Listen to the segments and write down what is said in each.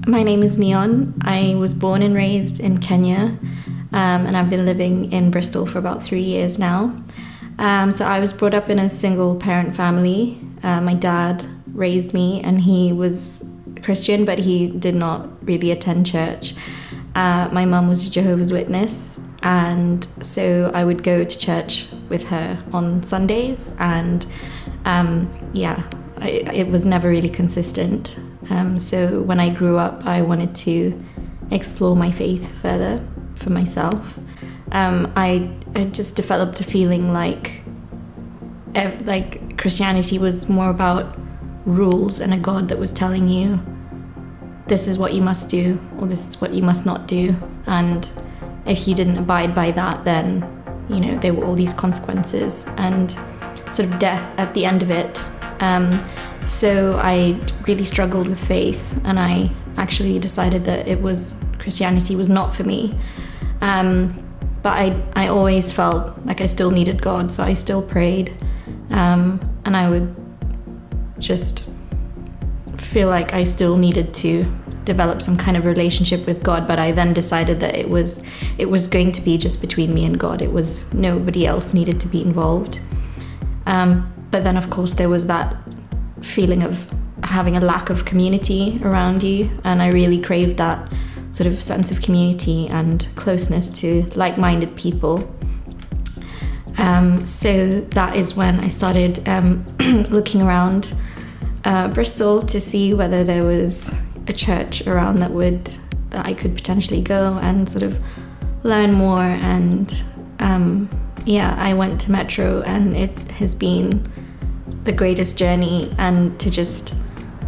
My name is Neon. I was born and raised in Kenya, and I've been living in Bristol for about 3 years now. So I was brought up in a single parent family. My dad raised me, and he was Christian, but he did not really attend church. My mum was a Jehovah's Witness, and so I would go to church with her on Sundays, and it was never really consistent. So when I grew up, I wanted to explore my faith further for myself. I just developed a feeling like Christianity was more about rules and a God that was telling you this is what you must do or this is what you must not do, and if you didn't abide by that, then there were all these consequences and sort of death at the end of it. So I really struggled with faith, and I actually decided that Christianity was not for me. But I always felt like I still needed God, so I still prayed, and I would just feel like I still needed to develop some kind of relationship with God. But I then decided that it was going to be just between me and God. It was nobody else needed to be involved. But then, of course, there was that feeling of having a lack of community around you, and I really craved that sort of sense of community and closeness to like-minded people. So that is when I started looking around Bristol to see whether there was a church around that I could potentially go and sort of learn more. And I went to Metro, and it has been the greatest journey, and to just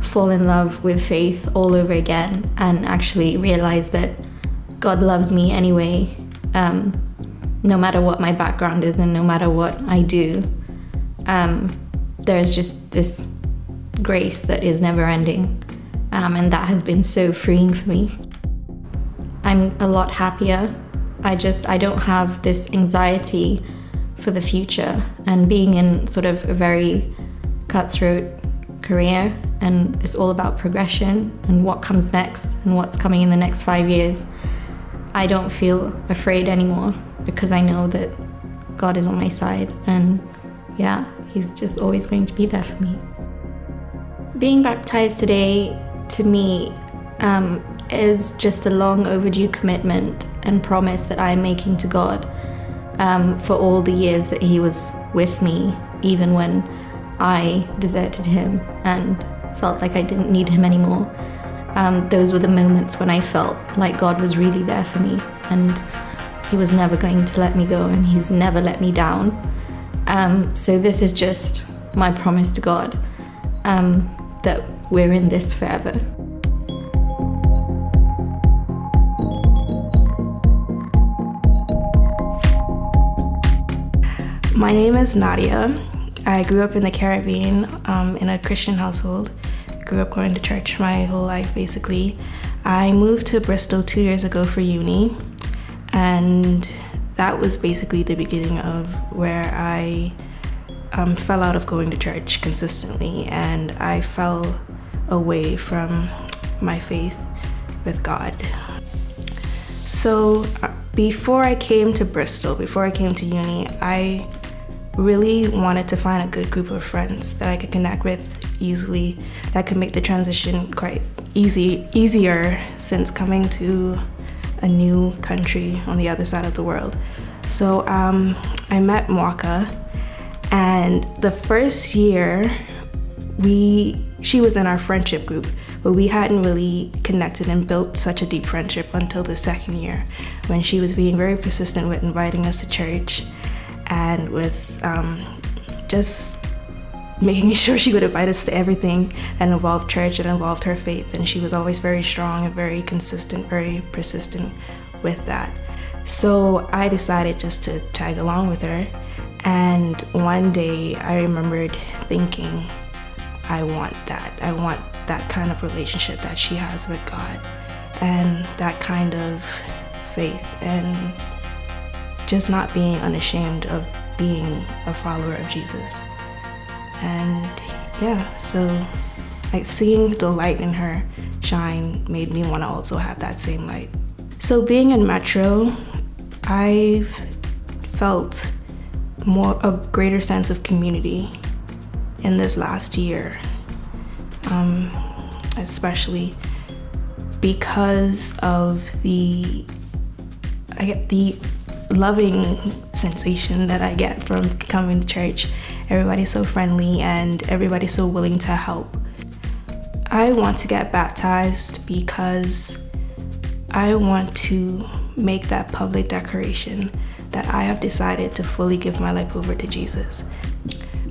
fall in love with faith all over again and actually realize that God loves me anyway, no matter what my background is and no matter what I do. There's just this grace that is never ending, and that has been so freeing for me. I'm a lot happier. I don't have this anxiety for the future, and being in sort of a very cutthroat career, and it's all about progression and what comes next and what's coming in the next 5 years. I don't feel afraid anymore because I know that God is on my side, and he's just always going to be there for me. Being baptized today, to me, is just the long overdue commitment and promise that I'm making to God for all the years that he was with me, even when I deserted him and felt like I didn't need him anymore. Those were the moments when I felt like God was really there for me, and he was never going to let me go, and he's never let me down. So this is just my promise to God, that we're in this forever. My name is Nadia. I grew up in the Caribbean in a Christian household. Grew up going to church my whole life, basically. I moved to Bristol 2 years ago for uni, and that was basically the beginning of where I fell out of going to church consistently, and I fell away from my faith with God. So before I came to Bristol, before I came to uni, I really wanted to find a good group of friends that I could connect with easily, that could make the transition quite easier since coming to a new country on the other side of the world. So I met Mwaka, and the first year she was in our friendship group, but we hadn't really connected and built such a deep friendship until the second year, when she was being very persistent with inviting us to church, and with just making sure she would invite us to everything that involved church and involved her faith. And she was always very strong and very consistent, very persistent with that. So I decided just to tag along with her. And one day I remembered thinking, I want that. I want that kind of relationship that she has with God, and that kind of faith, and just not being unashamed of being a follower of Jesus. And so Like seeing the light in her shine made me want to also have that same light. So being in Metro, I've felt a greater sense of community in this last year, especially because of the loving sensation that I get from coming to church. Everybody's so friendly and everybody's so willing to help. I want to get baptized because I want to make that public declaration that I have decided to fully give my life over to Jesus.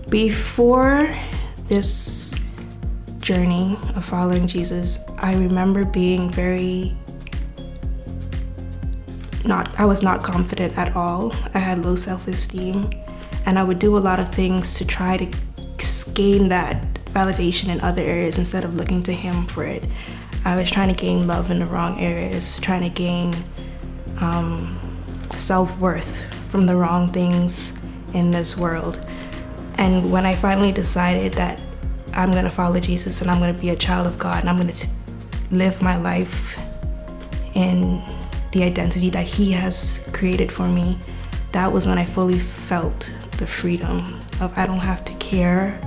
Before this journey of following Jesus, I remember being I was not confident at all. I had low self-esteem, and I would do a lot of things to try to gain that validation in other areas instead of looking to Him for it. I was trying to gain love in the wrong areas, trying to gain self-worth from the wrong things in this world. And when I finally decided that I'm gonna follow Jesus and I'm gonna be a child of God and I'm gonna live my life in the identity that He has created for me, that was when I fully felt the freedom of I don't have to care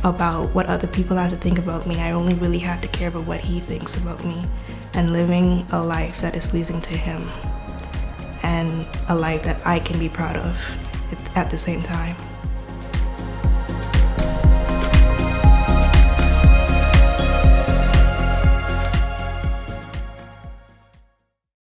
about what other people have to think about me. I only really have to care about what He thinks about me, and living a life that is pleasing to Him and a life that I can be proud of at the same time.